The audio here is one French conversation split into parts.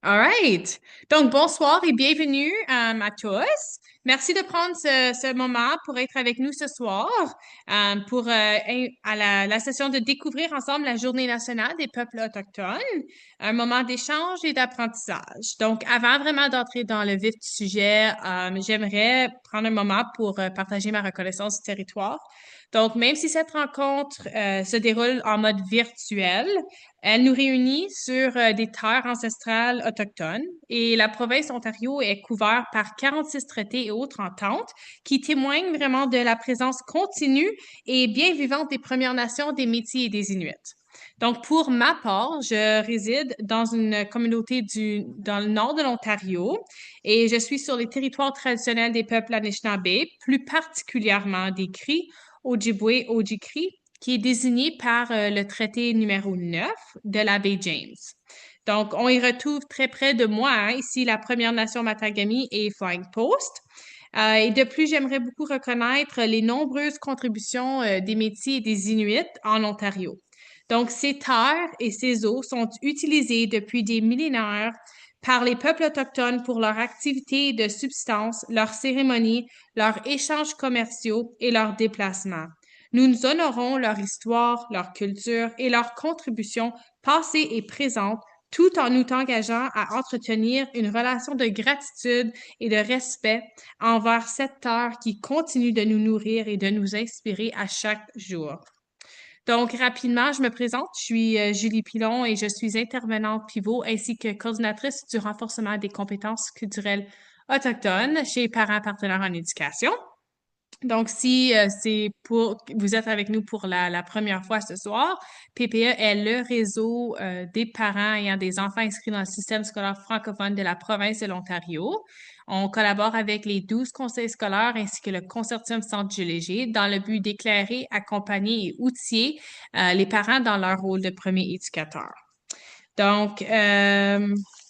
All right. Donc, bonsoir et bienvenue à tous. Merci de prendre ce moment pour être avec nous ce soir pour à la session de découvrir ensemble la Journée nationale des peuples autochtones, un moment d'échange et d'apprentissage. Donc, avant vraiment d'entrer dans le vif du sujet, j'aimerais prendre un moment pour partager ma reconnaissance du territoire. Donc, même si cette rencontre se déroule en mode virtuel, elle nous réunit sur des terres ancestrales autochtones et la province Ontario est couverte par 46 traités et autres ententes qui témoignent vraiment de la présence continue et bien vivante des Premières Nations, des Métis et des Inuits. Donc, pour ma part, je réside dans une communauté dans le nord de l'Ontario et je suis sur les territoires traditionnels des peuples Anishinaabe, plus particulièrement des Cris, Ojibwe, Ojikri, qui est désigné par le traité numéro 9 de la baie James. Donc, on y retrouve très près de moi, hein, ici, la Première Nation Matagami et Flying Post. Et de plus, j'aimerais beaucoup reconnaître les nombreuses contributions des Métis et des Inuits en Ontario. Donc, ces terres et ces eaux sont utilisées depuis des millénaires par les peuples autochtones pour leurs activités de subsistance, leurs cérémonies, leurs échanges commerciaux et leurs déplacements. Nous honorons leur histoire, leur culture et leurs contributions passées et présentes, tout en nous engageant à entretenir une relation de gratitude et de respect envers cette terre qui continue de nous nourrir et de nous inspirer à chaque jour. Donc, rapidement, je me présente. Je suis Julie Pilon et je suis intervenante pivot ainsi que coordinatrice du renforcement des compétences culturelles autochtones chez Parents Partenaires en éducation. Donc, si c'est pour vous êtes avec nous pour la première fois ce soir, PPE est le réseau des parents ayant des enfants inscrits dans le système scolaire francophone de la province de l'Ontario. On collabore avec les 12 conseils scolaires ainsi que le consortium Centre Jules Léger dans le but d'éclairer, accompagner et outiller les parents dans leur rôle de premier éducateur. Donc,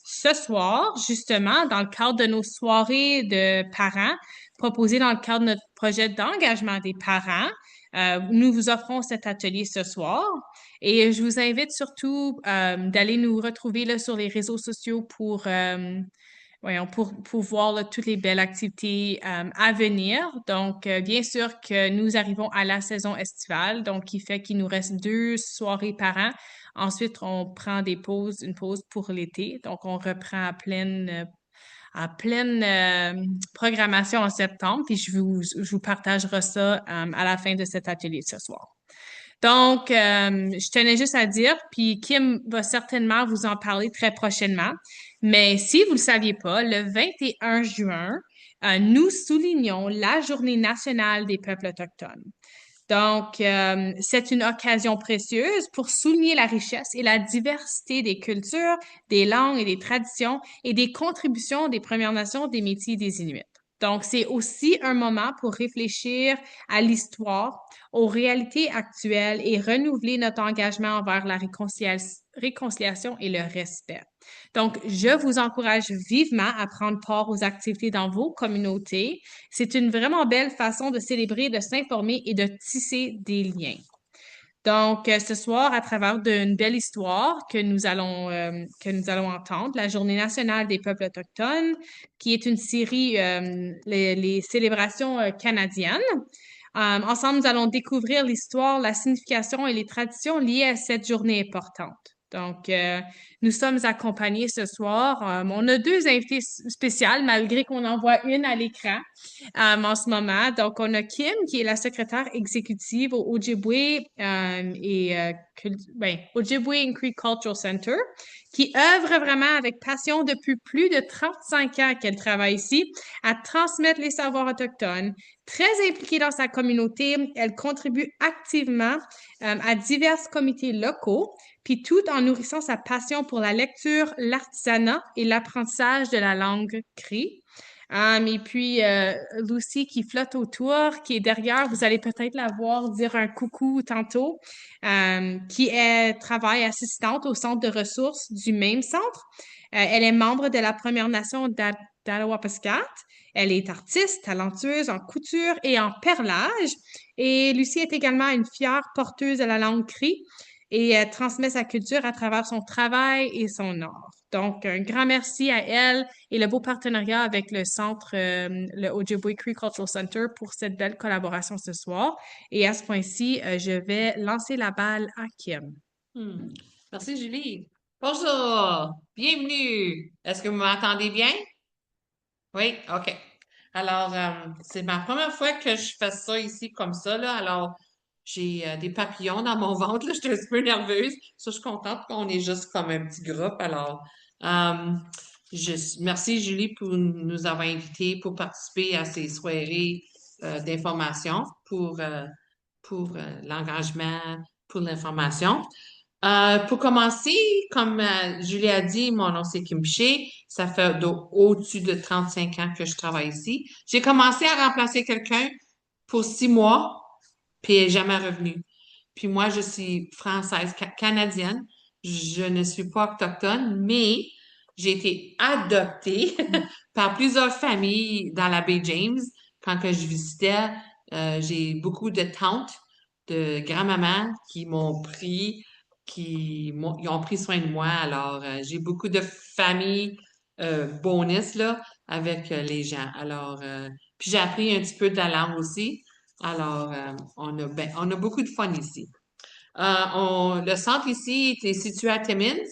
ce soir, justement, dans le cadre de nos soirées de parents, proposées dans le cadre de notre projet d'engagement des parents, nous vous offrons cet atelier ce soir. Et je vous invite surtout d'aller nous retrouver là, sur les réseaux sociaux pour voir là, toutes les belles activités à venir. Donc, bien sûr que nous arrivons à la saison estivale, donc qui fait qu'il nous reste 2 soirées par an. Ensuite, on prend une pause pour l'été. Donc, on reprend à pleine programmation en septembre. Puis, je vous partagerai ça à la fin de cet atelier ce soir. Donc, je tenais juste à dire, puis Kim va certainement vous en parler très prochainement, mais si vous ne le saviez pas, le 21 juin, nous soulignons la Journée nationale des peuples autochtones. Donc, c'est une occasion précieuse pour souligner la richesse et la diversité des cultures, des langues et des traditions et des contributions des Premières Nations, des Métis et des Inuits. Donc, c'est aussi un moment pour réfléchir à l'histoire, aux réalités actuelles et renouveler notre engagement envers la réconciliation et le respect. Donc, je vous encourage vivement à prendre part aux activités dans vos communautés. C'est une vraiment belle façon de célébrer, de s'informer et de tisser des liens. Donc, ce soir, à travers d'une belle histoire que nous allons entendre, la Journée nationale des peuples autochtones, qui est une série, les célébrations canadiennes. Ensemble, nous allons découvrir l'histoire, la signification et les traditions liées à cette journée importante. Donc, nous sommes accompagnés ce soir. On a 2 invités spéciales, malgré qu'on en voit une à l'écran en ce moment. Donc, on a Kim, qui est la secrétaire exécutive au Ojibwe Ojibwe and Cree Cultural Center, qui œuvre vraiment avec passion depuis plus de 35 ans qu'elle travaille ici à transmettre les savoirs autochtones. Très impliquée dans sa communauté, elle contribue activement à divers comités locaux, puis tout en nourrissant sa passion pour la lecture, l'artisanat et l'apprentissage de la langue cri. Et puis, Lucy qui flotte autour, qui est derrière, vous allez peut-être la voir dire un coucou tantôt, qui est travail assistante au centre de ressources du même centre. Elle est membre de la Première Nation d'Alawapaskat. Elle est artiste, talentueuse en couture et en perlage. Et Lucie est également une fière porteuse de la langue cri et transmet sa culture à travers son travail et son art. Donc, un grand merci à elle et le beau partenariat avec le centre, le Ojibwe Cree Cultural Center pour cette belle collaboration ce soir. Et à ce point-ci, je vais lancer la balle à Kim. Hmm. Merci, Julie. Bonjour, bienvenue. Est-ce que vous m'entendez bien? Oui, OK. Alors, c'est ma première fois que je fais ça ici comme ça, là. Alors, j'ai des papillons dans mon ventre, là. Je suis un peu nerveuse. Ça, je suis contente qu'on est juste comme un petit groupe. Alors, euh, merci, Julie, pour nous avoir invités pour participer à ces soirées d'information pour l'engagement, pour l'information. Pour commencer, comme Julie a dit, mon nom c'est Kim Piché. Ça fait au-dessus de 35 ans que je travaille ici. J'ai commencé à remplacer quelqu'un pour 6 mois, puis elle n'est jamais revenu. Puis moi, je suis française, canadienne. Je ne suis pas autochtone, mais j'ai été adoptée par plusieurs familles dans la baie James. Quand que je visitais, j'ai beaucoup de tantes, de grand-mamans qui m'ont pris, ils ont pris soin de moi. Alors, j'ai beaucoup de familles bonus là avec les gens. Alors, puis j'ai appris un petit peu de la langue aussi. Alors, on a beaucoup de fun ici. Le centre ici est situé à Timmins.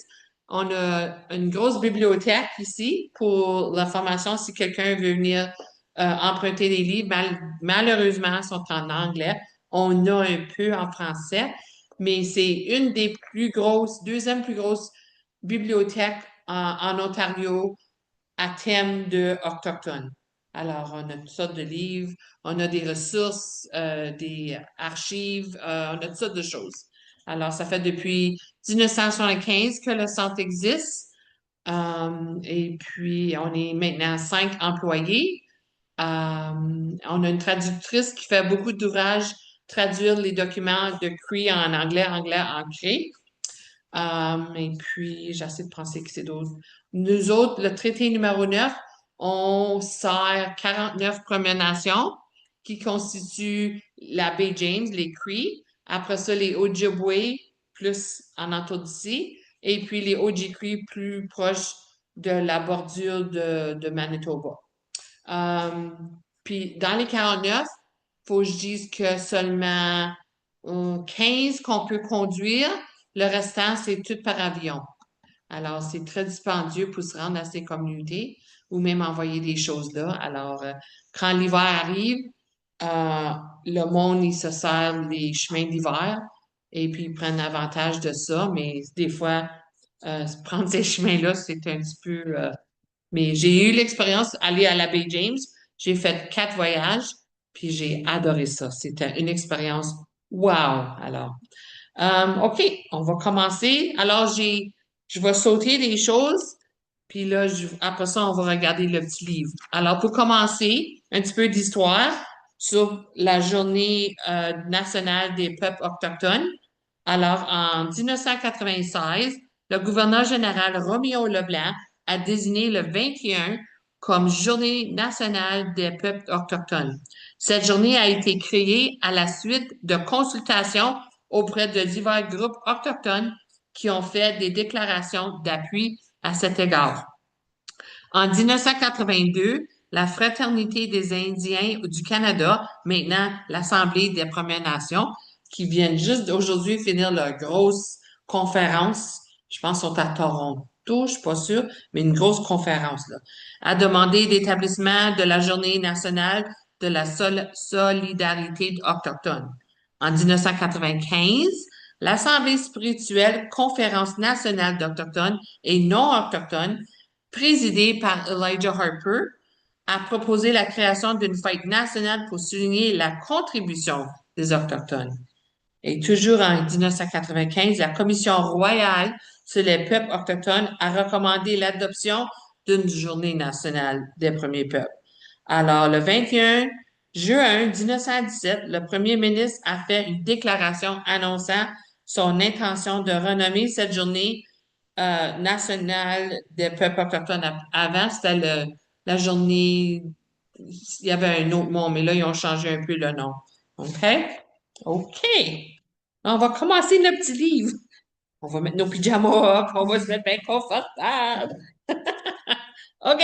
On a une grosse bibliothèque ici pour la formation si quelqu'un veut venir emprunter des livres. Malheureusement, ils sont en anglais. On a un peu en français, mais c'est une des plus grosses, deuxième plus grosse bibliothèque en Ontario à thème de autochtone. Alors, on a toutes sortes de livres, on a des ressources, des archives, on a toutes sortes de choses. Alors, ça fait depuis 1975 que le centre existe. Et puis, on est maintenant 5 employés. On a une traductrice qui fait beaucoup d'ouvrages, traduire les documents de Cree en anglais, anglais en Cree. Et puis, j'essaie de penser que c'est d'autres. Nous autres, le traité numéro 9, on sert 49 Premières Nations qui constituent la baie James, les Cree. Après ça, les Ojibwe, plus en entour d'ici. Et puis les Ojibwe plus proches de la bordure de Manitoba. Euh, Puis dans les 49, faut que je dise que seulement 15 qu'on peut conduire. Le restant, c'est tout par avion. Alors, c'est très dispendieux pour se rendre à ces communautés ou même envoyer des choses là. Alors, quand l'hiver arrive, euh, le monde, il se sert des chemins d'hiver et puis ils prennent avantage de ça. Mais des fois, prendre ces chemins-là, c'est un petit peu mais j'ai eu l'expérience d'aller à la baie James. J'ai fait 4 voyages, puis j'ai adoré ça. C'était une expérience wow. Alors, OK, on va commencer. Alors, je vais sauter des choses, puis là, après ça, on va regarder le petit livre. Alors, pour commencer, un petit peu d'histoire sur la journée nationale des peuples autochtones. Alors, en 1996, le gouverneur général Roméo Leblanc a désigné le 21 comme Journée nationale des peuples autochtones. Cette journée a été créée à la suite de consultations auprès de divers groupes autochtones qui ont fait des déclarations d'appui à cet égard. En 1982, la Fraternité des Indiens du Canada, maintenant l'Assemblée des Premières Nations, qui viennent juste aujourd'hui finir leur grosse conférence, je pense qu'ils sont à Toronto, je suis pas sûre, mais une grosse conférence, là, a demandé l'établissement de la Journée nationale de la solidarité autochtone. En 1995, l'Assemblée spirituelle Conférence nationale d'Autochtones et non-autochtones présidé par Elijah Harper, a proposé la création d'une fête nationale pour souligner la contribution des Autochtones. Et toujours en 1995, la Commission royale sur les peuples autochtones a recommandé l'adoption d'une journée nationale des premiers peuples. Alors, le 21 juin 1917, le premier ministre a fait une déclaration annonçant son intention de renommer cette journée nationale des peuples autochtones. Avant, c'était la journée, il y avait un autre nom, mais là, ils ont changé un peu le nom. OK? OK. On va commencer le petit livre. On va mettre nos pyjamas, puis on va se mettre bien confortable. OK.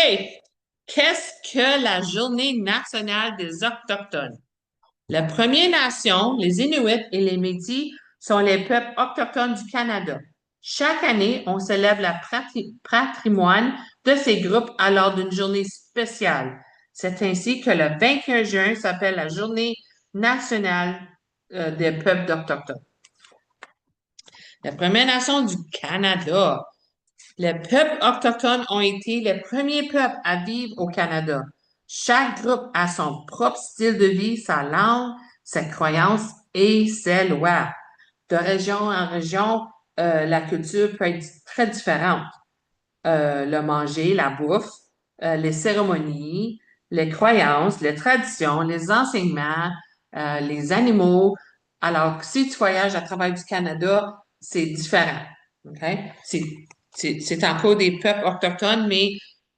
Qu'est-ce que la Journée nationale des Autochtones? La Première Nation, les Inuits et les Métis sont les peuples autochtones du Canada. Chaque année, on célèbre le patrimoine de ces groupes à l'heure d'une journée spéciale. C'est ainsi que le 21 juin s'appelle la Journée nationale des peuples autochtones. La Première Nation du Canada. Les peuples autochtones ont été les premiers peuples à vivre au Canada. Chaque groupe a son propre style de vie, sa langue, ses croyances et ses lois. De région en région, la culture peut être très différente. Le manger, la bouffe, les cérémonies, les croyances, les traditions, les enseignements, les animaux. Alors, si tu voyages à travers du Canada, c'est différent. OK? C'est encore des peuples autochtones, mais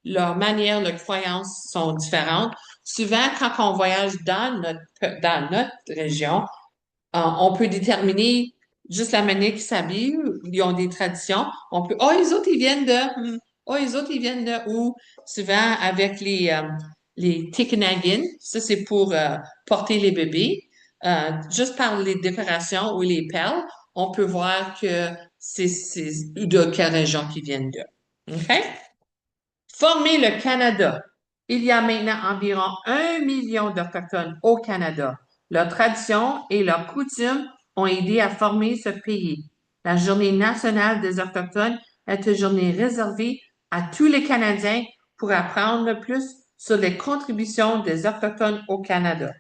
leurs manières de croyances sont différentes. Souvent, quand on voyage dans notre région, on peut déterminer juste la manière qu'ils s'habillent, ils ont des traditions. On peut, oh, les autres, ils viennent de, oh, les autres, ils viennent de où? Souvent, avec les Tikinagin, ça, c'est pour porter les bébés. Juste par les décorations ou les perles, on peut voir que c'est de quelle région qu'ils viennent de. OK? Former le Canada. Il y a maintenant environ 1 million d'Autochtones au Canada. Leurs traditions et leurs coutumes ont aidé à former ce pays. La Journée nationale des Autochtones est une journée réservée à tous les Canadiens pour apprendre plus sur les contributions des Autochtones au Canada.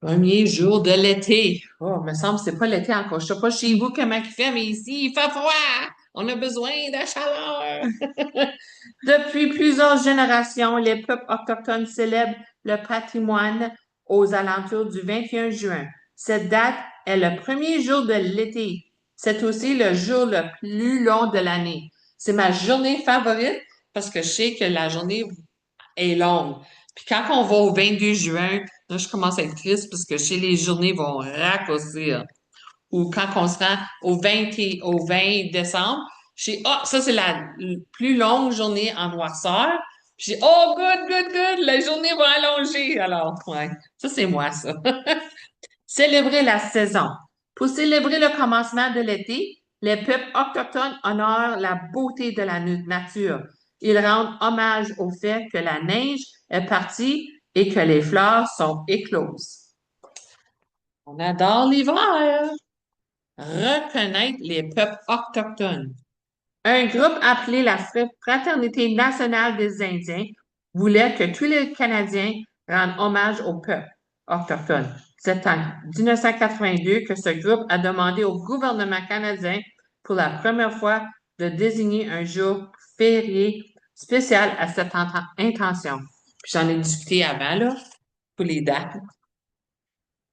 Premier jour de l'été. Oh, me semble que c'est pas l'été encore. Je sais pas chez vous comment il fait, mais ici, il fait froid. On a besoin de chaleur. Depuis plusieurs générations, les peuples autochtones célèbrent le patrimoine aux alentours du 21 juin. Cette date est le premier jour de l'été. C'est aussi le jour le plus long de l'année. C'est ma journée favorite parce que je sais que la journée est longue. Puis quand on va au 22 juin, là, je commence à être triste parce que chez les journées vont raccourcir. Ou quand on se rend au 20 décembre, j'ai, ah, ça c'est la plus longue journée en noirceur. J'ai, oh, good, good, good, la journée va allonger. Alors, ouais, ça c'est moi, ça. Célébrer la saison. Pour célébrer le commencement de l'été, les peuples autochtones honorent la beauté de la nature. Ils rendent hommage au fait que la neige est partie et que les fleurs sont écloses. On adore l'hiver. Reconnaître les peuples autochtones. Un groupe appelé la Fraternité nationale des Indiens voulait que tous les Canadiens rendent hommage aux peuples autochtones. C'est en 1982 que ce groupe a demandé au gouvernement canadien pour la première fois de désigner un jour férié spécial à cette intention. Puis j'en ai discuté avant, là, pour les dates.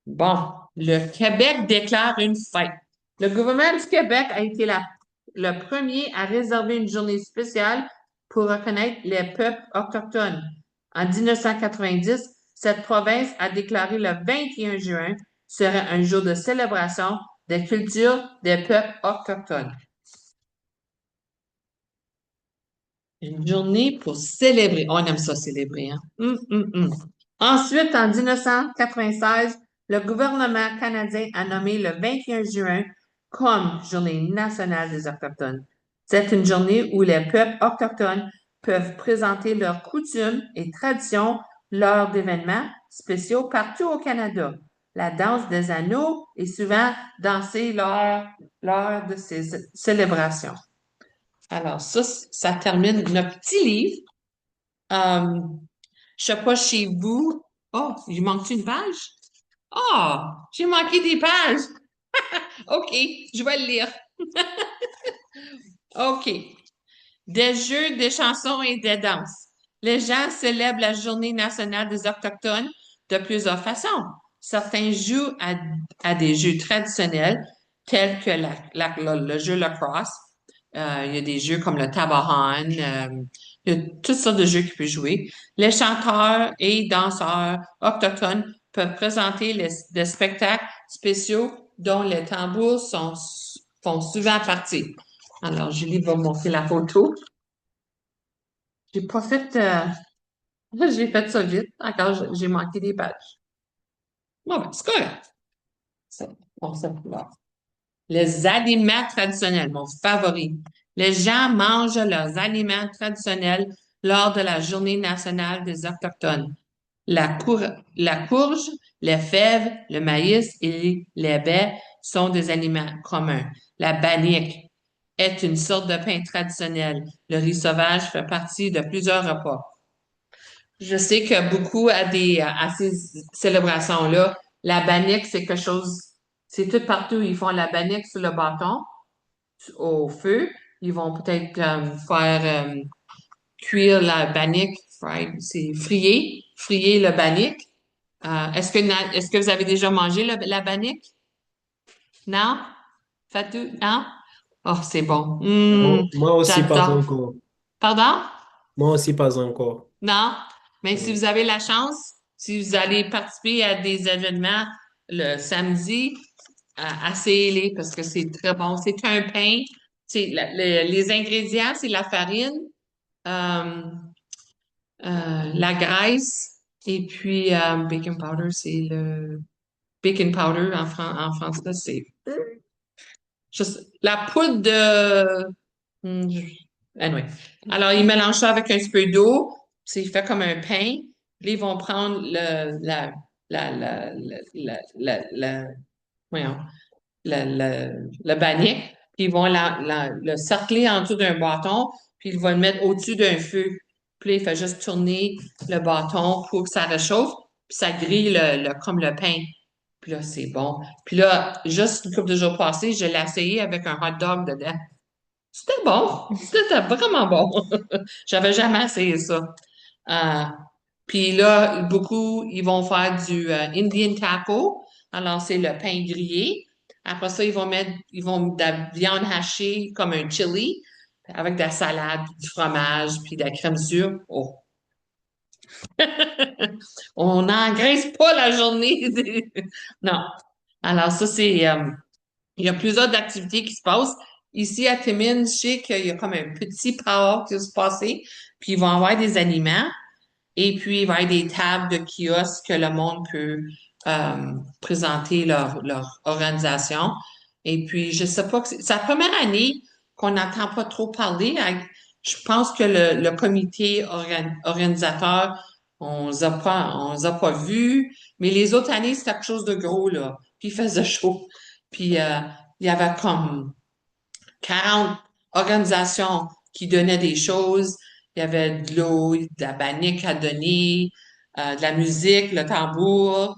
Bon, le Québec déclare une fête. Le gouvernement du Québec a été le premier à réserver une journée spéciale pour reconnaître les peuples autochtones. En 1990, cette province a déclaré le 21 juin serait un jour de célébration des cultures des peuples autochtones. Une journée pour célébrer. On aime ça célébrer, hein? Ensuite, en 1996, le gouvernement canadien a nommé le 21 juin comme Journée nationale des Autochtones. C'est une journée où les peuples autochtones peuvent présenter leurs coutumes et traditions lors d'événements spéciaux partout au Canada. La danse des anneaux est souvent dansée lors de ces célébrations. Alors, ça termine notre petit livre. Je sais pas chez vous. Oh, il manque une page? Oh, j'ai manqué des pages. OK, je vais le lire. OK. Des jeux, des chansons et des danses. Les gens célèbrent la Journée nationale des Autochtones de plusieurs façons. Certains jouent à des jeux traditionnels tels que le jeu lacrosse. Il y a des jeux comme le tabahan. Il y a toutes sortes de jeux qu'ils peuvent jouer. Les chanteurs et danseurs autochtones peuvent présenter des spectacles spéciaux dont les tambours font souvent partie. Alors, Julie va montrer la photo. J'ai pas fait, j'ai fait ça vite. Encore, j'ai manqué des pages. Bon, ben, c'est correct. Ça, on s'en fout là. Les aliments traditionnels, mon favori. Les gens mangent leurs aliments traditionnels lors de la Journée nationale des Autochtones. La courge, les fèves, le maïs et les baies sont des aliments communs. La bannique est une sorte de pain traditionnel. Le riz sauvage fait partie de plusieurs repas. Je sais que beaucoup à ces célébrations-là, la bannique, c'est quelque chose, c'est tout partout. Ils font la bannique sur le bâton, au feu. Ils vont peut-être faire cuire la bannique, c'est fryer le bannique. Est-ce que vous avez déjà mangé la bannique? Non? Fatou? Non? Oh, c'est bon. Moi aussi, pas J'adore. encore. Pardon? Moi aussi, pas encore. Non? Mais si Oui. vous avez la chance, si vous allez participer à des événements le samedi, essayez-les parce que c'est très bon. C'est un pain. Les ingrédients, c'est la farine, euh, la graisse et puis baking powder, c'est le baking powder en français, c'est la poudre de anyway. Alors, ils mélangent ça avec un petit peu d'eau, c'est fait comme un pain. Puis ils vont prendre la voyons, le bannique, puis ils vont le cercler en dessous d'un bâton, puis ils vont le mettre au-dessus d'un feu. Puis là, il fait juste tourner le bâton pour que ça réchauffe, puis ça grille comme le pain. Puis là, c'est bon. Puis là, juste une couple de jours passés, je l'ai essayé avec un hot dog dedans. C'était bon. C'était vraiment bon. J'avais jamais essayé ça. Euh, Puis là, beaucoup, ils vont faire du Indian taco. Alors, c'est le pain grillé. Après ça, ils vont mettre de la viande hachée comme un chili avec de la salade, puis du fromage, puis de la crème sûre. Oh, on n'engraisse pas la journée. Non. Alors, ça, il y a plusieurs activités qui se passent. Ici, à Timmins, je sais qu'il y a comme un petit power qui va se passer, puis ils vont avoir des aliments. Et puis, il va y avoir des tables de kiosques que le monde peut présenter leur organisation. Et puis, je sais pas, c'est la première année qu'on n'entend pas trop parler. Je pense que le comité organisateur, on les a pas vus, mais les autres années, c'était quelque chose de gros, là. Puis, il faisait chaud. Puis, il y avait comme 40 organisations qui donnaient des choses. Il y avait de l'eau, de la bannique à donner, de la musique, le tambour.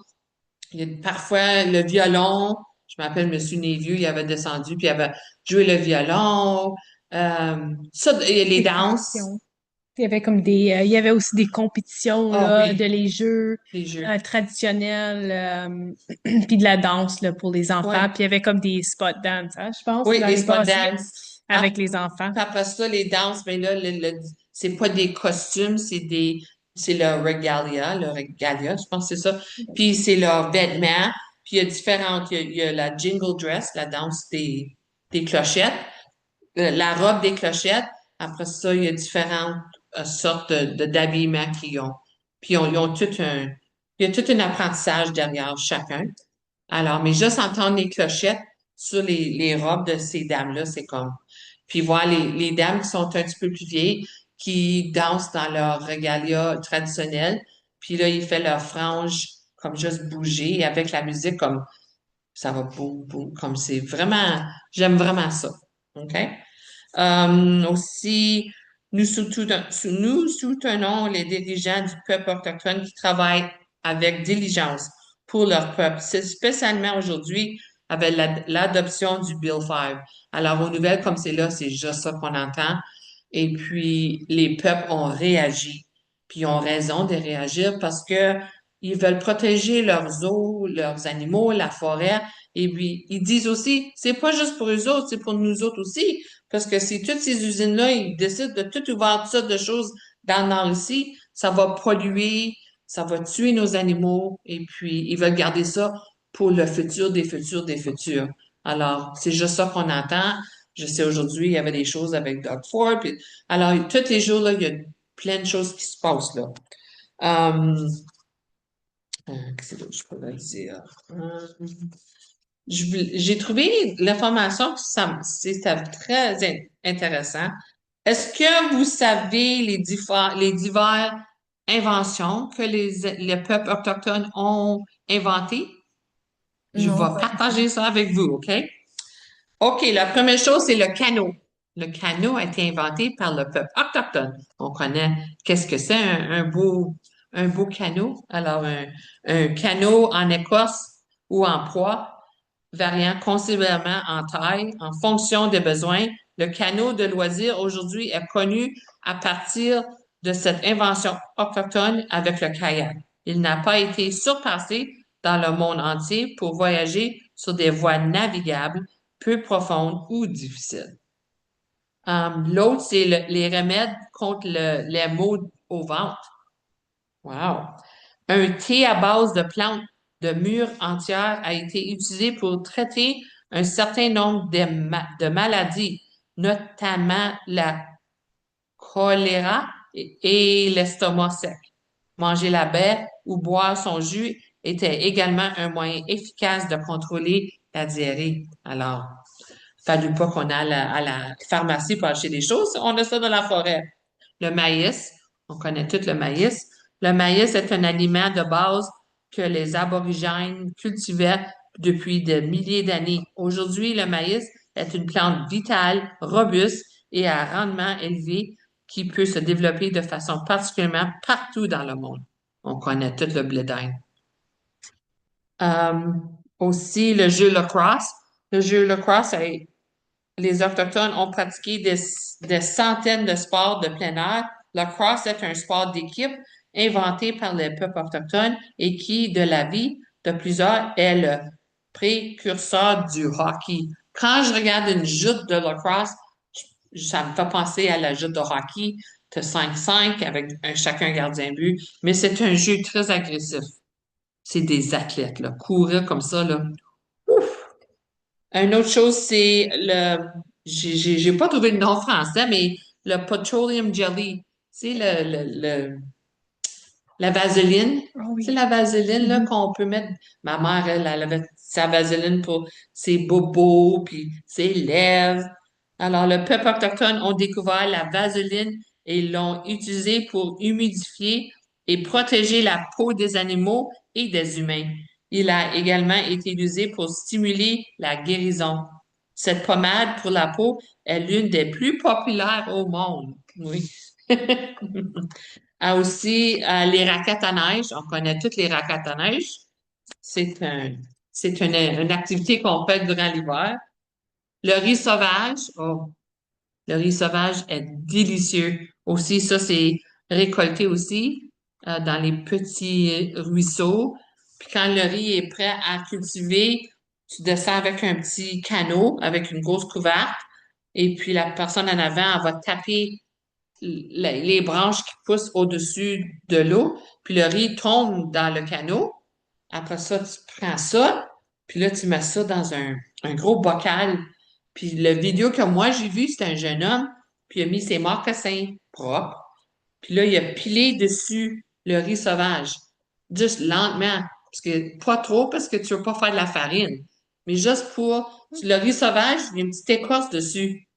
Il y a parfois le violon. Je m'appelle Monsieur Névieux, il avait descendu, puis il avait joué le violon. Ça, et les Des danses. traditions. Il y avait comme il y avait aussi des compétitions Ah là, de oui, les jeux les jeux. traditionnels, puis de la danse là, pour les Ouais. enfants. Puis il y avait comme des spot dance, hein, je pense, Oui, les l'année spot passée, dance. avec les enfants. Puis après ça, les danses, ben là, c'est pas des costumes, c'est le regalia, je pense que c'est ça. Puis c'est leurs vêtements. Puis il y a différentes, il y a la jingle dress, la danse des clochettes, la robe des clochettes. Après ça, il y a différentes sortes d'habillements qu'ils ont. Puis ils ont il y a tout un apprentissage derrière chacun. Alors, mais juste entendre les clochettes sur les robes de ces dames-là, c'est comme. Puis voir les dames qui sont un petit peu plus vieilles, qui dansent dans leur regalia traditionnel. Puis là, ils font leur frange comme juste bouger avec la musique comme ça va boum, boum, comme c'est vraiment, j'aime vraiment ça. OK? Aussi, nous soutenons les dirigeants du peuple autochtone qui travaillent avec diligence pour leur peuple. C'est spécialement aujourd'hui avec l'adoption du Bill 5. Alors, aux nouvelles comme c'est là, c'est juste ça qu'on entend. Et puis, les peuples ont réagi. Puis, ils ont raison de réagir parce que ils veulent protéger leurs eaux, leurs animaux, la forêt. Et puis, ils disent aussi, c'est pas juste pour eux autres, c'est pour nous autres aussi. Parce que si toutes ces usines-là, ils décident de tout ouvrir toutes sortes de choses dans le nord ici, ça va polluer, ça va tuer nos animaux, et puis ils veulent garder ça pour le futur des futurs des futurs. Alors, c'est juste ça qu'on entend. Je sais aujourd'hui, il y avait des choses avec Doug Ford. Alors, tous les jours, là, il y a plein de choses qui se passent là. Qu'est-ce que je pourrais dire? J'ai trouvé l'information que c'était très intéressant. Est-ce que vous savez les diverses inventions que les peuples autochtones ont inventées? Je Non, vais pas du tout. partager ça avec vous, OK? OK, la première chose, c'est le canot. Le canot a été inventé par le peuple autochtone. On connaît qu'est-ce que c'est un beau canot. Alors, un canot en Écosse ou en proie, variant considérablement en taille en fonction des besoins. Le canot de loisir aujourd'hui est connu à partir de cette invention autochtone avec le kayak. Il n'a pas été surpassé dans le monde entier pour voyager sur des voies navigables peu profondes ou difficiles. L'autre, c'est les remèdes contre les maux au ventre. Wow! Un thé à base de plantes de mûres entières a été utilisé pour traiter un certain nombre de maladies, notamment la choléra et l'estomac sec. Manger la baie ou boire son jus était également un moyen efficace de contrôler la diarrhée. Alors, fallu pas qu'on aille à la pharmacie pour acheter des choses. On a ça dans la forêt. Le maïs, on connaît tout le maïs. Le maïs est un aliment de base que les aborigènes cultivaient depuis des milliers d'années. Aujourd'hui, le maïs est une plante vitale, robuste et à rendement élevé qui peut se développer de façon particulièrement partout dans le monde. On connaît tout le blé d'Inde. Euh, Aussi, le jeu lacrosse. Le jeu lacrosse les Autochtones ont pratiqué des centaines de sports de plein air. Le cross est un sport d'équipe inventé par les peuples autochtones et qui, de l'avis de plusieurs, est le précurseur du hockey. Quand je regarde une joute de lacrosse, ça me fait penser à la joute de hockey de 5-5 avec chacun gardien but, mais c'est un jeu très agressif. C'est des athlètes, là. Courir comme ça, là. Une autre chose, c'est j'ai pas trouvé le nom français, mais le petroleum jelly. C'est la vaseline. Ah C'est oui. la vaseline, là, Mhm. qu'on peut mettre. Ma mère, elle avait sa vaseline pour ses bobos, puis ses lèvres. Alors, le peuple autochtone ont découvert la vaseline et l'ont utilisée pour humidifier et protéger la peau des animaux et des humains. Il a également été utilisé pour stimuler la guérison. Cette pommade pour la peau est l'une des plus populaires au monde. Oui. Aussi, les raquettes à neige. On connaît toutes les raquettes à neige. C'est une activité qu'on fait durant l'hiver. Le riz sauvage. Oh, le riz sauvage est délicieux. Aussi, ça, c'est récolté aussi dans les petits ruisseaux. Puis quand le riz est prêt à cultiver, tu descends avec un petit canot, avec une grosse couverte, et puis la personne en avant, elle va taper les branches qui poussent au-dessus de l'eau, puis le riz tombe dans le canot. Après ça, tu prends ça, puis là, tu mets ça dans un gros bocal. Puis la vidéo que moi j'ai vue, c'était un jeune homme, puis il a mis ses mocassins propres, puis là, il a pilé dessus le riz sauvage, juste lentement, parce que pas trop, parce que tu veux pas faire de la farine, mais juste pour le riz sauvage, il y a une petite écorce dessus.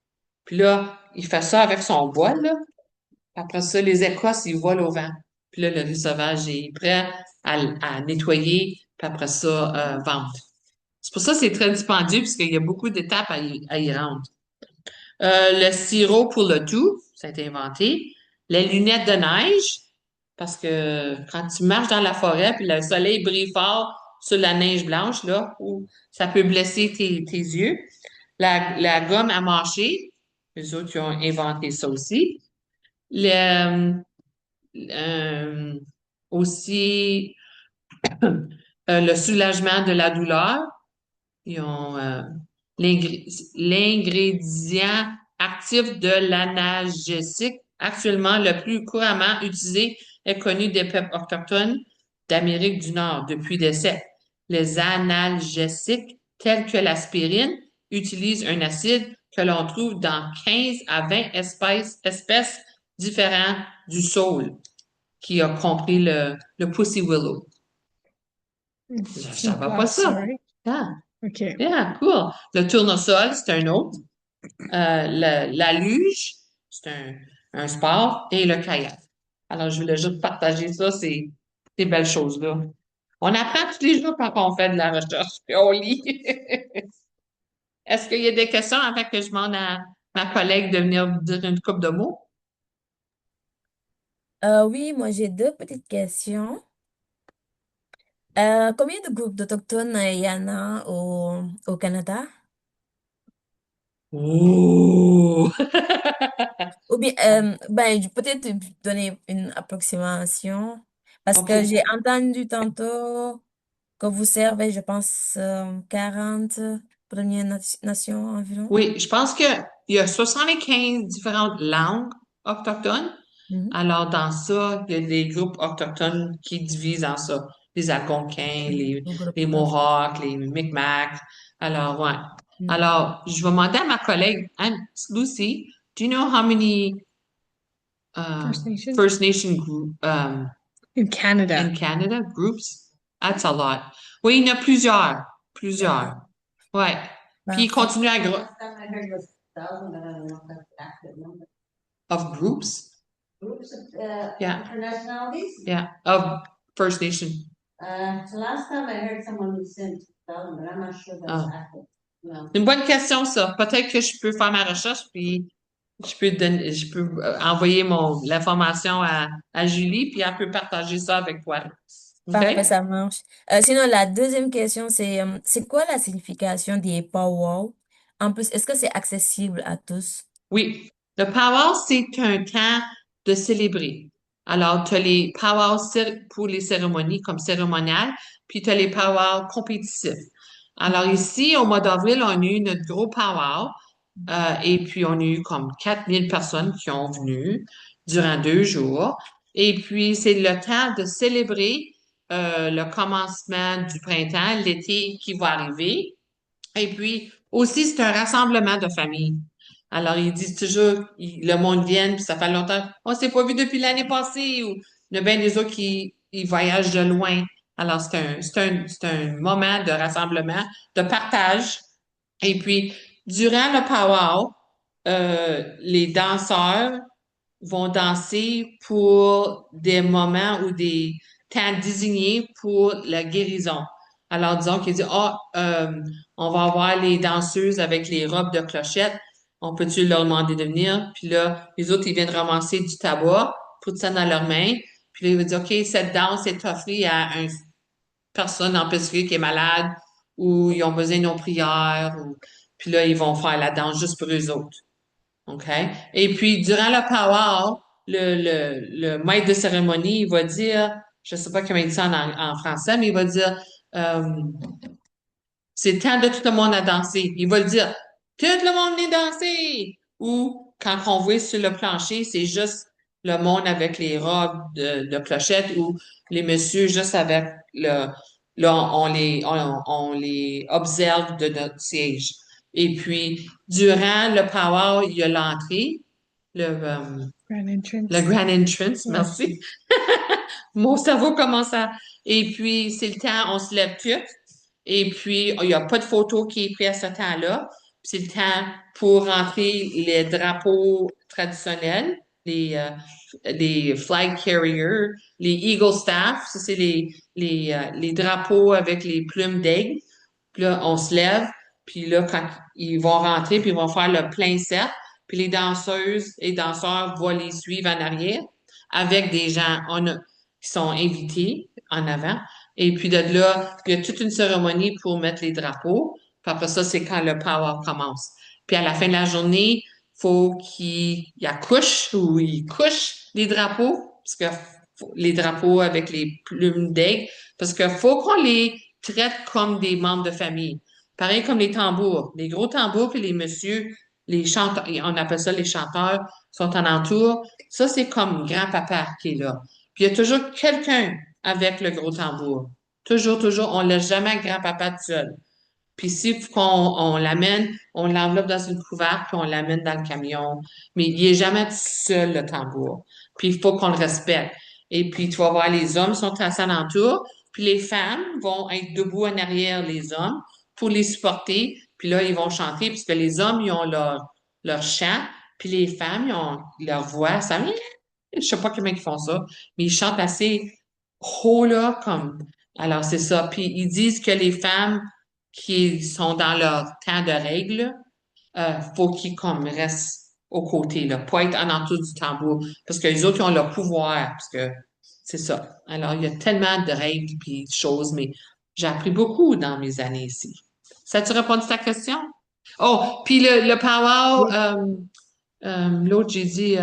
Puis là, il fait ça avec son bol, là. Après ça, les écorces, ils volent au vent. Puis là, le riz sauvage est prêt à nettoyer, puis après ça, vendre. C'est pour ça que c'est très dispendieux, puisqu'il y a beaucoup d'étapes à y rendre. Le sirop pour le tout, ça a été inventé. Les lunettes de neige, parce que quand tu marches dans la forêt, puis le soleil brille fort sur la neige blanche, là, où ça peut blesser tes yeux. La gomme à mâcher, les autres, ils ont inventé ça aussi. Le, euh, aussi, le soulagement de la douleur. Ils ont l'ingrédient actif de l'analgésique, actuellement le plus couramment utilisé, est connu des peuples autochtones d'Amérique du Nord depuis des siècles. Les analgésiques tels que l'aspirine utilisent un acide que l'on trouve dans 15 à 20 espèces différentes du saule, qui a compris le pussy willow. Je ne savais pas ça. Sorry. Ah, OK. yeah, cool. Le tournesol, c'est un autre. La luge, c'est un sport. Et le kayak. Alors, je voulais juste partager ça, ces belles choses-là. On apprend tous les jours quand on fait de la recherche, puis on lit. Est-ce qu'il y a des questions avant que je demande à ma collègue de venir dire une couple de mots? Oui, moi j'ai deux petites questions. Combien de groupes d'Autochtones il y en a au Canada? Oh! Ou bien, peut-être donner une approximation, parce que OK. j'ai entendu tantôt que vous servez, je pense, 40 Premières Nations environ. Oui, je pense qu'il y a 75 différentes langues autochtones. Mhm. Alors, dans ça, il y a des groupes autochtones qui divisent en ça. Les Algonquins, Au groupe, les Mohawks, les Mi'kmaq. Alors, ouais. mhm. Alors, je vais demander à ma collègue, Lucy, do you know how many First Nation? First Nation In Canada. in Canada groups? That's a lot. Oui, il y en a plusieurs. Plusieurs. Ouais. Puis, ils Parfait. continuent à Last time I heard was 1,000, but I don't know if that's the accurate number. of groups. Groups of Yeah. different nationalities? Yeah, of First Nation. So last time I heard someone who said 1,000, but I'm not sure that's Ah. accurate. No. Une bonne question, ça. Peut-être que je peux faire ma recherche, puis je peux envoyer l'information à Julie, puis elle peut partager ça avec toi. Parfait, OK? ça marche. Sinon, la deuxième question, c'est quoi la signification des powwows? En plus, est-ce que c'est accessible à tous? Oui. Le powwow, c'est un temps de célébrer. Alors, tu as les powwows pour les cérémonies comme cérémoniales, puis tu as les powwows compétitifs. Alors ici, au mois d'avril, on a eu notre gros powwow, et puis on a eu comme 4000 personnes qui ont venu durant 2 jours. Et puis, c'est le temps de célébrer le commencement du printemps, l'été qui va arriver. Et puis, aussi, c'est un rassemblement de famille. Alors, ils disent toujours, le monde vient, puis ça fait longtemps, on s'est pas vu depuis l'année passée, ou il y a bien des autres qui ils voyagent de loin. Alors, c'est un moment de rassemblement, de partage. Et puis, durant le powwow, les danseurs vont danser pour des moments ou des temps désignés pour la guérison. Alors, disons qu'ils disent, on va avoir les danseuses avec les robes de clochette. On peut-tu leur demander de venir? Puis là, les autres, ils viennent ramasser du tabac, foutre ça dans leurs mains. Puis là, ils vont dire, OK, cette danse est offrée à une personne en particulier qui est malade ou ils ont besoin de nos prières. Puis là, ils vont faire la danse juste pour eux autres. OK? Et puis, durant le powwow, le maître de cérémonie, il va dire, je sais pas comment il dit ça en français, mais il va dire, euh, c'est le temps de tout le monde à danser. Il va le dire, tout le monde vient danser! Ou, quand on voit sur le plancher, c'est juste le monde avec les robes de clochette ou les messieurs juste avec là, on les observe de notre siège. Et puis, durant le powwow, il y a l'entrée, Grand entrance. le grand entrance, Ouais. merci. Mon cerveau commence à... Et puis, c'est le temps, on se lève toutes. Et puis, il n'y a pas de photo qui est prise à ce temps-là. Puis c'est le temps pour rentrer les drapeaux traditionnels, les flag carriers, les Eagle Staff, ça c'est les drapeaux avec les plumes d'aigle. Puis là, on se lève, puis là, quand ils vont rentrer, puis ils vont faire le plein cercle, puis les danseuses et danseurs vont les suivre en arrière avec des gens qui sont invités en avant. Et puis de là, il y a toute une cérémonie pour mettre les drapeaux. Puis après ça, c'est quand le power commence. Puis à la fin de la journée, faut qu'ils accouchent ou ils couchent les drapeaux, parce que les drapeaux avec les plumes d'aigle, parce que faut qu'on les traite comme des membres de famille. Pareil comme les tambours. Les gros tambours, puis les messieurs, les chanteurs, on appelle ça les chanteurs, sont en entour. Ça, c'est comme grand-papa qui est là. Puis il y a toujours quelqu'un avec le gros tambour. Toujours, toujours. On laisse jamais grand-papa tout seul. Puis s'il faut qu'on l'amène, on l'enveloppe dans une couverte, puis on l'amène dans le camion. Mais il est jamais tout seul, le tambour. Puis il faut qu'on le respecte. Et puis tu vas voir, les hommes sont assis alentour, puis les femmes vont être debout en arrière les hommes pour les supporter. Puis là, ils vont chanter, puisque les hommes, ils ont leur chant, puis les femmes, ils ont leur voix. Je sais pas comment ils font ça, mais ils chantent assez haut, là, comme... Alors, c'est ça. Puis ils disent que les femmes qui sont dans leur temps de règle, faut qu'ils comme restent aux côtés, là, pas être en entour du tambour, parce que les autres, ils ont leur pouvoir, parce que c'est ça. Alors, il y a tellement de règles puis de choses, mais j'ai appris beaucoup dans mes années ici. Ça tu répondu à ta question? Oh, puis le powwow, Oui. l'autre, j'ai dit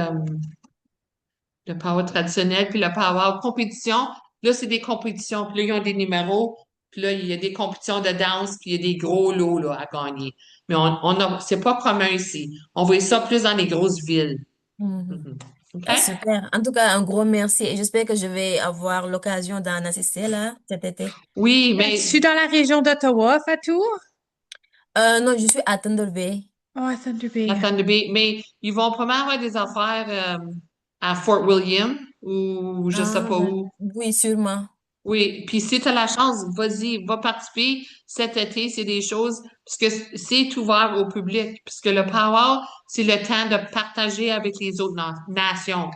le powwow traditionnel, puis le powwow compétition. Là, c'est des compétitions, puis là, ils ont des numéros, puis là, il y a des compétitions de danse, puis il y a des gros lots là, à gagner. Mais c'est pas commun ici. On voit ça plus dans les grosses villes. Mhm. Mhm. OK? Ah, super. En tout cas, un gros merci et j'espère que je vais avoir l'occasion d'en assister là cet été. Oui, mais Es-tu dans la région d'Ottawa, Fatou? Non, je suis à Thunder Bay. Oh, à Thunder Bay. à Thunder Bay, mais ils vont probablement avoir des affaires à Fort William ou je sais Ah, pas où. oui, sûrement. Oui, puis si tu as la chance, vas-y, va participer cet été, c'est des choses, parce que c'est ouvert au public, puisque le Power, c'est le temps de partager avec les autres nations.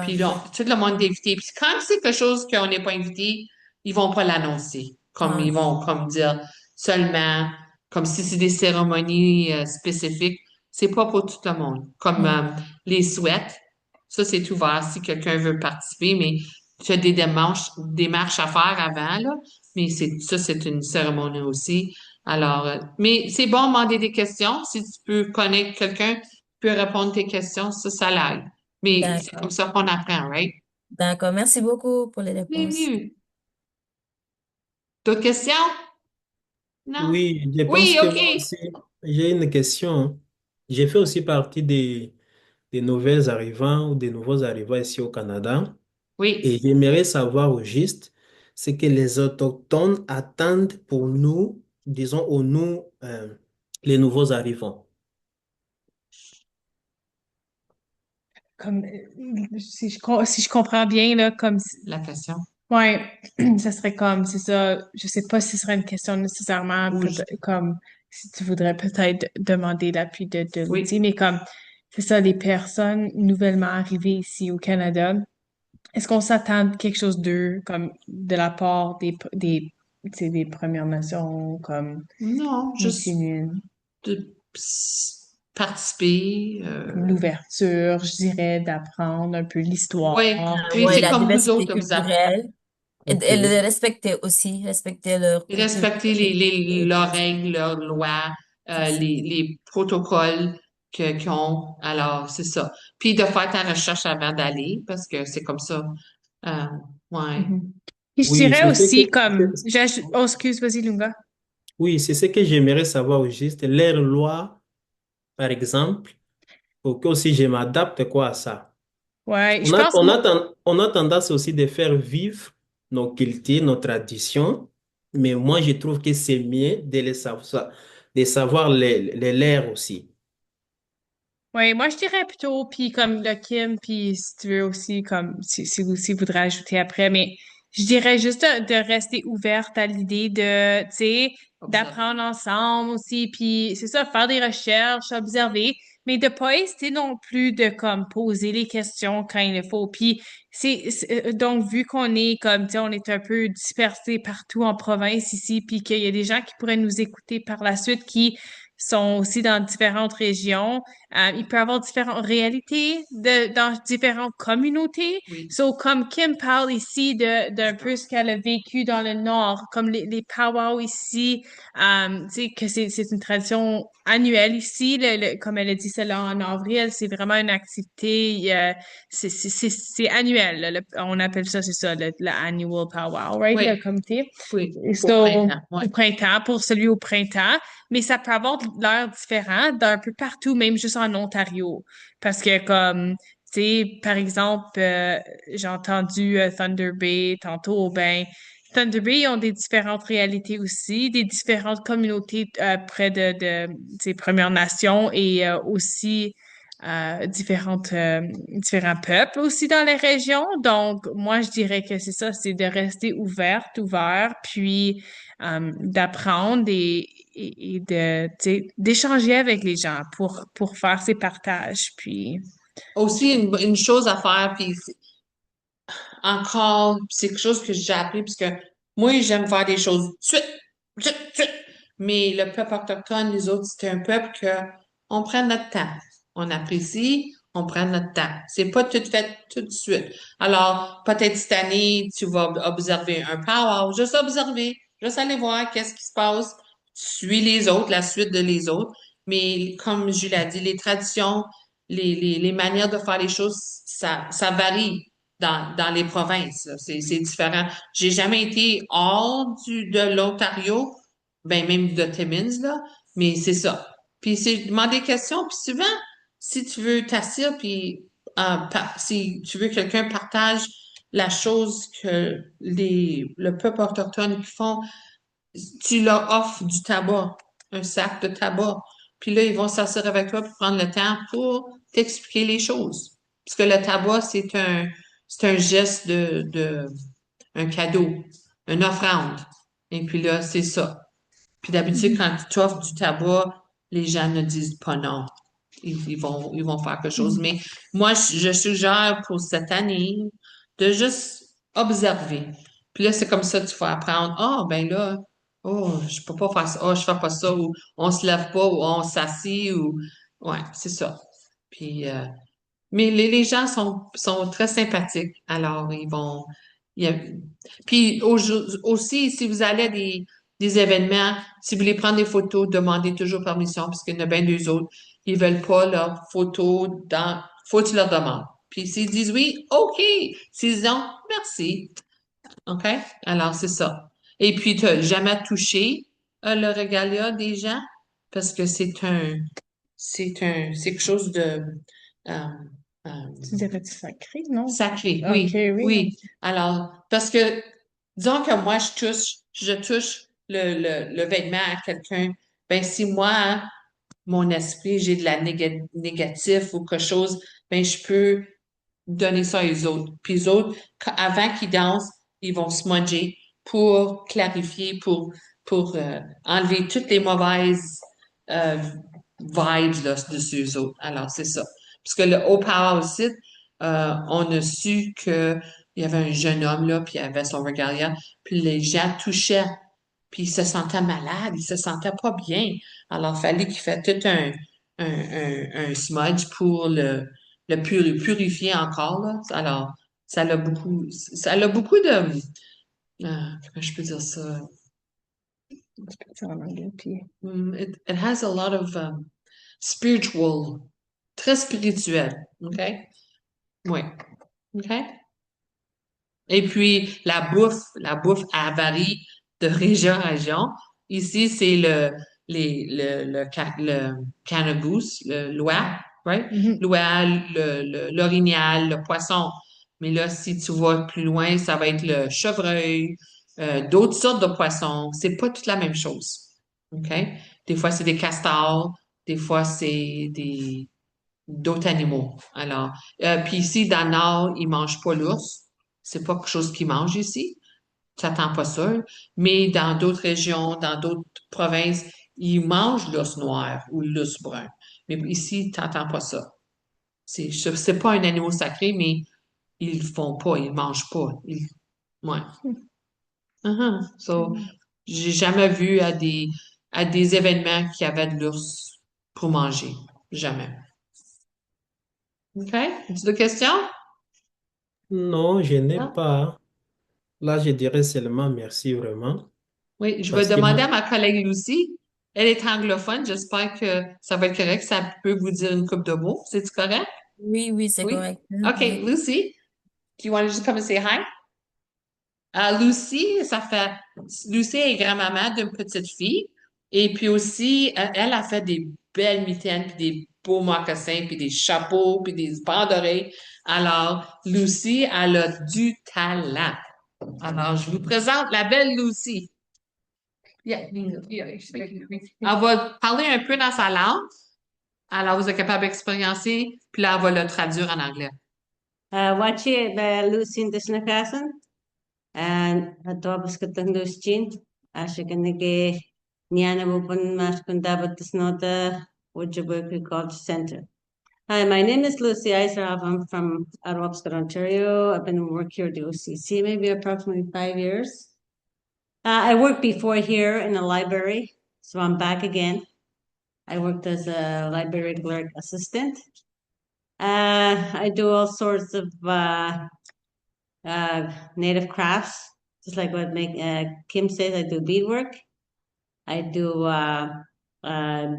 Puis là, Parfait. tout le monde est invité. Puis quand c'est quelque chose qu'on n'est pas invité, ils vont pas l'annoncer. Comme Ah, ils vont comme dire seulement, comme si c'est des cérémonies spécifiques. C'est pas pour tout le monde. Comme hmm. les souhaits, ça c'est ouvert si quelqu'un veut participer, mais tu as démarches à faire avant, là. Mais ça, c'est une cérémonie aussi. Alors, mais c'est bon de demander des questions. Si tu peux connaître quelqu'un qui peut répondre à tes questions, ça l'aide. Mais c'est comme D'accord. ça qu'on apprend, right? D'accord. Merci beaucoup pour les réponses. Bienvenue. D'autres questions? Non? Oui, je pense Oui, que OK. moi aussi, j'ai une question. J'ai fait aussi partie des nouvelles arrivants ou des nouveaux arrivants ici au Canada. Oui. Et j'aimerais savoir au juste ce que les Autochtones attendent pour nous, disons, au nous, les nouveaux arrivants. Comme, si je comprends bien, là, comme, La question. ouais, ça serait comme, c'est ça, je sais pas si ce serait une question nécessairement, Ou comme, si tu voudrais peut-être demander l'appui de l'outil, oui. mais comme, c'est ça, les personnes nouvellement arrivées ici au Canada, est-ce qu'on s'attend à quelque chose d'eux, comme, de la part tu sais, des Premières Nations, comme, Non, juste Inuits, de participer. comme l'ouverture, je dirais, d'apprendre un peu l'histoire. Oui, Ah, oui, ouais, c'est la comme vous diversité autres, culturelle et OK. le respecter aussi, respecter leur culture. respecter Et leurs tout ça. règles, leurs lois, C'est ça. les protocoles qu'ils ont. Alors, c'est ça. Puis de faire ta recherche avant d'aller, parce que c'est comme ça. Euh, ouais. Mhm. Puis je Oui, dirais c'est ce aussi que, comme, oh, excuse, vas-y, Lunga. oui, c'est ce que j'aimerais savoir au juste. Leur loi, par exemple, pour que aussi je m'adapte quoi à ça. Ouais, je pense, On a tendance aussi de faire vivre nos cultures, nos traditions, mais moi, je trouve que c'est mieux de les savoir, de savoir les leurs aussi. ouais, moi je dirais plutôt, puis comme le Kim, puis si tu veux aussi, comme, si vous aussi voudrais ajouter après, mais je dirais juste de rester ouverte à l'idée de, tu sais, Observe. d'apprendre ensemble aussi, puis c'est ça, faire des recherches, observer, mais de pas hésiter non plus de comme poser les questions quand il le faut. Puis donc vu qu'on est comme, tu sais, on est un peu dispersés partout en province ici, puis qu'il y a des gens qui pourraient nous écouter par la suite qui sont aussi dans différentes régions. Il peut y avoir différentes réalités dans différentes communautés. Oui. So, comme Kim parle ici d'un peu ce qu'elle a vécu dans le Nord, comme les powwows ici, tu sais, que c'est une tradition annuelle ici, comme elle a dit celle-là en avril, c'est vraiment une activité, c'est annuel, là, on appelle ça, c'est ça, le annual powwow, right, le Oui, comité. oui. Au So, printemps. Oui. au printemps, pour celui au printemps, mais ça peut avoir de l'air différent d'un peu partout, même juste en Ontario. Parce que comme, tu sais, par exemple, j'ai entendu Thunder Bay tantôt, ben, Thunder Bay ont des différentes réalités aussi, des différentes communautés près de ces Premières Nations et aussi différents peuples aussi dans les régions. Donc, moi, je dirais que c'est ça, c'est de rester ouvert, puis d'apprendre et de, tu sais, d'échanger avec les gens pour faire ces partages. Puis, Aussi, une chose à faire, puis encore, c'est quelque chose que j'ai appris, parce que moi, j'aime faire des choses tout de suite, tout de suite, tout de suite. Mais le peuple autochtone, les autres, c'était un peuple que on prend notre temps. On apprécie, on prend notre temps. C'est pas tout fait tout de suite. Alors, peut-être cette année, tu vas observer un powwow, juste observer, juste aller voir qu'est-ce qui se passe, suis les autres, la suite de les autres. Mais comme Jules a dit, les traditions, les manières de faire les choses, ça varie dans les provinces, là. C'est différent. J'ai jamais été hors de l'Ontario, ben même de Timmins, là, mais c'est ça. Puis c'est demander des questions, puis souvent, si tu veux t'asseoir, puis si tu veux que quelqu'un partage la chose que le peuple autochtone font, tu leur offres du tabac, un sac de tabac. Puis là, ils vont s'asseoir avec toi pour prendre le temps pour t'expliquer les choses. Parce que le tabac, c'est un geste un cadeau, une offrande. Et puis là, c'est ça. Puis d'habitude, quand tu offres du tabac, les gens ne disent pas non. Ils vont faire quelque chose. Mais moi, je suggère pour cette année de juste observer. Puis là, c'est comme ça que tu vas apprendre. Ah, ben là, oh, je peux pas faire ça. Oh, je fais pas ça. Ou on se lève pas, ou on s'assied, ou ouais, c'est ça. Puis mais les gens sont très sympathiques. Alors, il y a- puis aussi, si vous allez à des événements, si vous voulez prendre des photos, demandez toujours permission, parce qu'il y en a bien deux autres. Ils veulent pas leurs photos faut que tu leur demandes. Puis s'ils disent oui, OK. S'ils disent non, merci. OK? Alors, c'est ça. Et puis, tu n'as jamais touché le régalia des gens, parce que c'est quelque chose de euh, euh, tu dirais-tu sacré, non? sacré. OK, Oui, oui. oui. Alors, parce que, disons que moi, je touche le vêtement à quelqu'un, ben si moi, hein, mon esprit, j'ai de la négatif ou quelque chose, ben je peux donner ça aux autres. Puis les autres, avant qu'ils dansent, ils vont smudger pour clarifier, pour enlever toutes les mauvaises euh, vibes là, dessus eux autres. Alors, c'est ça. Parce que le Haut Power aussi, on a su que il y avait un jeune homme là, puis il avait son regalia, puis les gens touchaient, puis il se sentait malade, il se sentait pas bien. Alors, il fallait qu'il fasse tout un smudge pour le purifier encore, là. Alors, ça a beaucoup de, comment je peux dire ça? C'est en anglais, puis... It has a lot of spiritual, très spirituel, OK? Oui, OK? Et puis, la bouffe, elle varie de région en région. Ici, c'est le cannabis, l'oie, right? Mhm. L'oie, l'orignal, le poisson. Mais là, si tu vas plus loin, ça va être le chevreuil, d'autres sortes de poissons. C'est pas toute la même chose. OK? Des fois, c'est des castors, des fois, c'est d'autres animaux. Alors, puis ici, dans le Nord, ils mangent pas l'ours. C'est pas quelque chose qu'ils mangent ici. Tu n'attends pas ça. Mais dans d'autres régions, dans d'autres provinces, ils mangent l'ours noir ou l'ours brun. Mais ici, tu n'entends pas ça. C'est pas un animal sacré, mais ils le font pas, ils mangent pas. Ouais. So, j'ai jamais vu à des événements qu'il y avait de l'ours pour manger. Jamais. OK? As-tu d'autres questions? Non, je n'ai Non? pas. Là, je dirais seulement merci vraiment. Oui, je vais Parce que demander moi, à ma collègue Lucie. Elle est anglophone. J'espère que ça va être correct. Ça peut vous dire une coupe de mots. C'est-tu correct? Oui, oui, c'est Oui? correct. OK, Oui. Lucy, do you want to just come and say hi? Lucy, Lucy est grand-maman d'une petite fille. Et puis aussi, elle a fait des belles mitaines, puis des beaux mocassins, puis des chapeaux, puis des bandes d'oreilles. Alors, Lucy, elle a du talent. Alors, je vous présente la belle Lucy. Elle va parler un peu dans sa langue. Alors, vous êtes capable d'expériencer, puis là, elle va le traduire en anglais. Wachi Lucin Disnakasan and Atobaskutan Lucin, Ashikanike Niana Wupan Mashkundabat Disnota, Woodjabberry College Center. Hi, my name is Lucy Eiserhoff. I'm from Ottawa, Ontario. I've been working here at the OCC maybe approximately 5 years. I worked before here in a library, so I'm back again. I worked as a library clerk assistant. I do all sorts of native crafts, just like what Kim says. I do beadwork. I do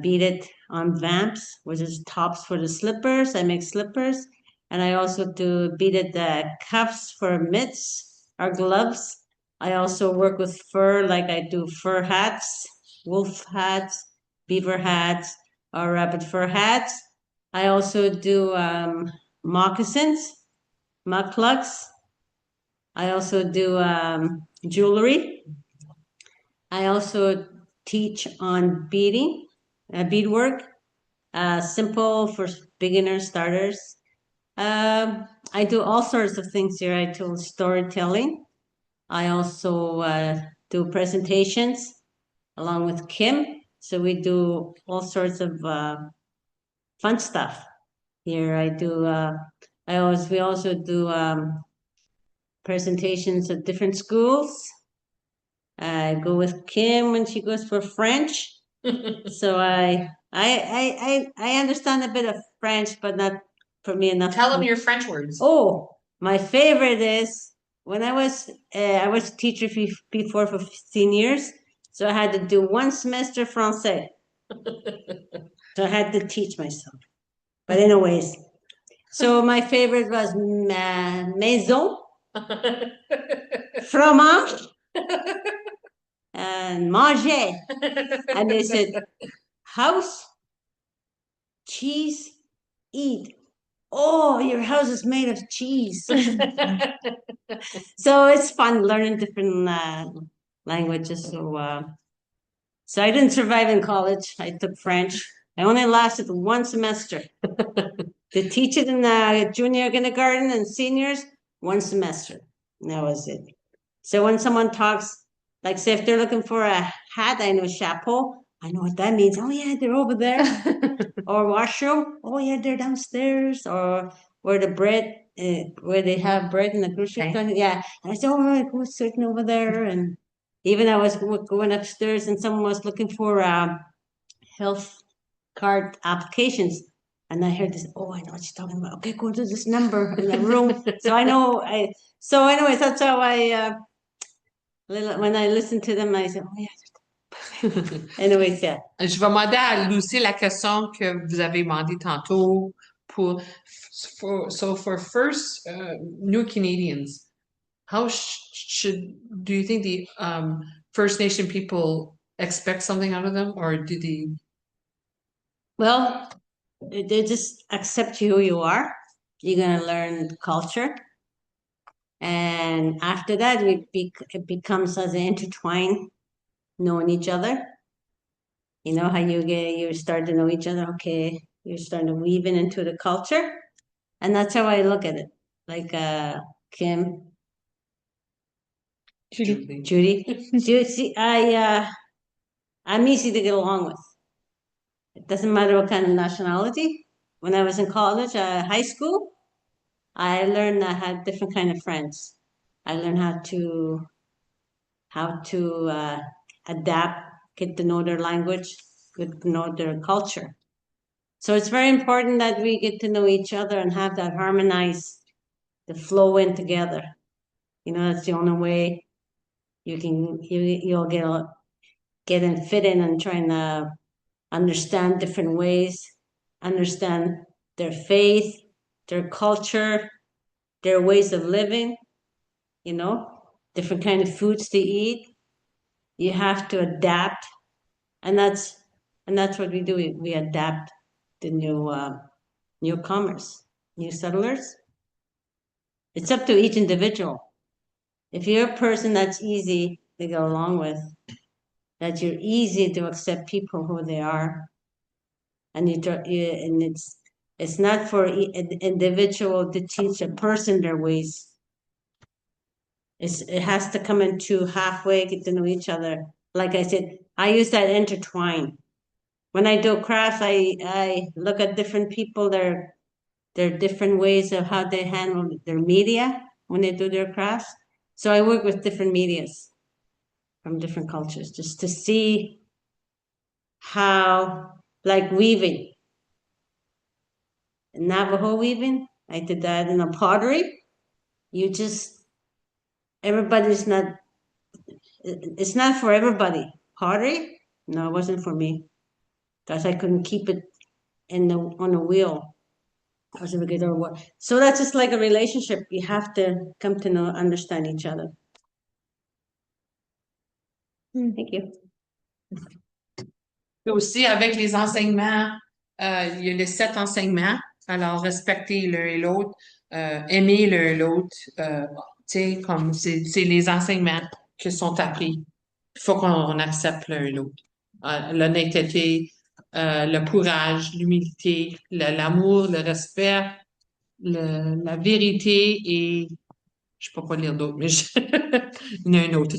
beaded on vamps, which is tops for the slippers. I make slippers, and I also do beaded cuffs for mitts or gloves. I also work with fur, like I do fur hats, wolf hats, beaver hats, or rabbit fur hats. I also do moccasins, mukluks. I also do jewelry. I also teach on beading, beadwork, simple for beginner starters. I do all sorts of things here. I do storytelling. I also do presentations along with Kim. So we do all sorts of fun stuff here. We also do presentations at different schools. I go with Kim when she goes for French. So I understand a bit of French, but not for me enough. Tell them your French words. Oh, my favorite is when I was a teacher before for 15 years, so I had to do 1 semester français. So I had to teach myself. But anyways, so my favorite was maison, fromage, and manger. And they said, house, cheese, eat. Oh, your house is made of cheese. So it's fun learning different languages. So I didn't survive in college. I took French. I only lasted 1 semester. To teach it in junior kindergarten and seniors, 1 semester. And that was it. So when someone talks, like say if they're looking for a hat, I know chapeau. I know what that means. Oh yeah, they're over there. Or washroom. Oh yeah, they're downstairs. Or where the bread, where they have bread in the grocery store. Yeah. And I said, oh, I go sitting over there. And even I was going upstairs and someone was looking for health card applications. And I heard this, oh, I know what she's talking about. Okay, go to this number in the room. So I know, so anyways, that's how when I listen to them, I say, oh yeah. Anyways, yeah. Je vais demander à Lucy la question que vous avez demandé tantôt for first new Canadians, how do you think the First Nation people expect something out of them, or do they? Well, they just accept you who you are. You're gonna learn culture, and after that, it becomes as an intertwine, knowing each other. You know how you start to know each other. Okay, you're starting to weave into the culture, and that's how I look at it. Like Kim, Judy. See, I'm easy to get along with. It doesn't matter what kind of nationality. When I was in college, high school, I learned I had different kind of friends. I learned how to adapt, get to know their language, get to know their culture. So it's very important that we get to know each other and have that harmonized, the flow in together. You know, that's the only way you'll get and fit in and trying to understand different ways, understand their faith, their culture, their ways of living, you know, different kind of foods to eat. You have to adapt, and that's what we do. We adapt the newcomers, new settlers. It's up to each individual. If you're a person that's easy to get along with, that you're easy to accept people who they are, and and it's not for an individual to teach a person their ways. It has to come into halfway, get to know each other. Like I said, I use that intertwine. When I do crafts, I look at different people, their different ways of how they handle their media when they do their crafts. So I work with different medias from different cultures just to see how, like weaving, Navajo weaving, I did that in a pottery. Everybody's not, it's not for everybody. Pottery, no, it wasn't for me because I couldn't keep it on the wheel. I was a regular what. So that's just like a relationship. You have to come to know, understand each other. Thank you. Puis aussi, avec les enseignements, il y a les 7 enseignements. Alors, respecter l'un et l'autre, aimer l'un et l'autre. Tu sais, comme c'est les enseignements qui sont appris. Il faut qu'on accepte l'un et l'autre. L'honnêteté, le courage, l'humilité, l'amour, le respect, la vérité et je peux pas lire d'autres, mais il y en a un autre.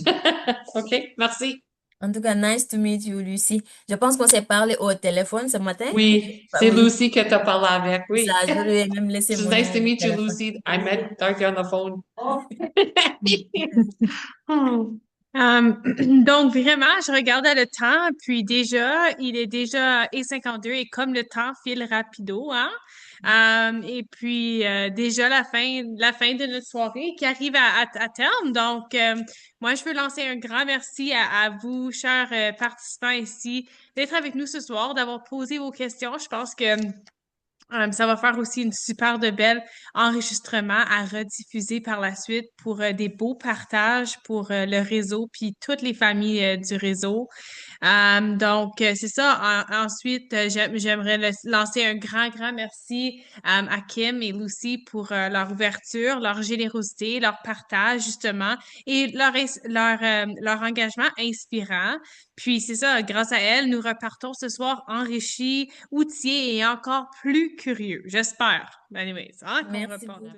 OK, merci. En tout cas, nice to meet you, Lucie. Je pense qu'on s'est parlé au téléphone ce matin. Oui, Bah c'est oui, Lucy que tu as parlé avec, c'est oui. ça. Je lui ai même laissé It's mon nice to numéro de meet you, téléphone. Lucy. I met Dorothy on the phone. Donc, vraiment, je regardais le temps, puis déjà, il est déjà 52 et comme le temps file rapido, hein? Et puis, déjà la fin de notre soirée qui arrive à terme. Donc, moi, je veux lancer un grand merci à vous, chers participants ici, d'être avec nous ce soir, d'avoir posé vos questions. Je pense que ça va faire aussi une super de belle enregistrement à rediffuser par la suite pour des beaux partages pour le réseau puis toutes les familles du réseau. Donc, c'est ça. Ensuite, j'aimerais lancer un grand merci à Kim et Lucy pour leur ouverture, leur générosité, leur partage, justement, et leur engagement inspirant. Puis, c'est ça, grâce à elles, nous repartons ce soir enrichis, outillés et encore plus curieux. J'espère. Anyways, hein, qu'on Merci repart. beaucoup.